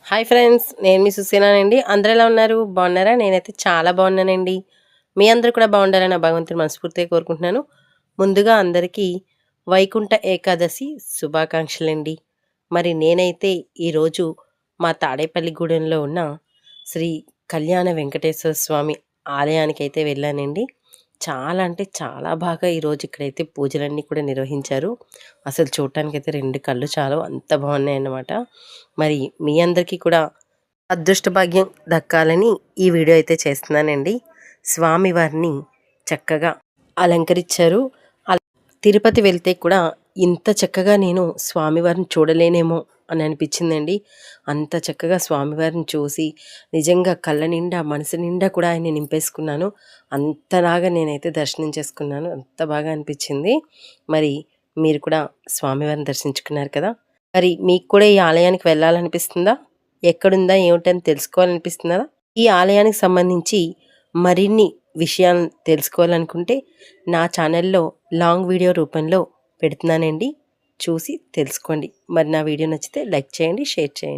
Hi friends, నేను మీ సుసేనానండి. అందరూ ఎలా ఉన్నారు? బాగున్నారా? నేనైతే చాలా బాగున్నానండి. మీ అందరూ కూడా బాగుండాలని ఆ భగవంతుని మనస్ఫూర్తిగా కోరుకుంటున్నాను. ముందుగా అందరికీ వైకుంఠ ఏకాదశి శుభాకాంక్షలండి. మరి నేనైతే ఈరోజు మా తాడేపల్లిగూడెంలో ఉన్న శ్రీ కళ్యాణ వెంకటేశ్వర స్వామి ఆలయానికైతే వెళ్ళానండి. చాలా అంటే చాలా బాగా ఈరోజు ఇక్కడైతే పూజలన్నీ కూడా నిర్వహించారు. అసలు చూడటానికైతే 2 కళ్ళు చాలవు, అంత బాగున్నాయన్నమాట. మరి మీ అందరికీ కూడా అదృష్ట భాగ్యం దక్కాలని ఈ వీడియో అయితే చేస్తున్నానండి. స్వామివారిని చక్కగా అలంకరించారు. తిరుపతి వెళ్తే కూడా ఇంత చక్కగా నేను స్వామివారిని చూడలేనేమో అని అనిపించిందండి. అంత చక్కగా స్వామివారిని చూసి నిజంగా కళ్ళ నిండా మనసు నిండా కూడా ఆయన్ని నింపేసుకున్నాను. అంతలాగా నేనైతే దర్శనం చేసుకున్నాను. అంత బాగా అనిపించింది. మరి మీరు కూడా స్వామివారిని దర్శించుకున్నారు కదా. మరి మీకు కూడా ఈ ఆలయానికి వెళ్ళాలనిపిస్తుందా? ఎక్కడుందా ఏమిటని తెలుసుకోవాలనిపిస్తుందా? ఈ ఆలయానికి సంబంధించి మరిన్ని విషయాలను తెలుసుకోవాలనుకుంటే నా ఛానల్లో లాంగ్ వీడియో రూపంలో పెడుతున్నానండి. చూసి తెలుసుకోండి. మరి నా వీడియో నచ్చితే లైక్ చేయండి, షేర్ చేయండి.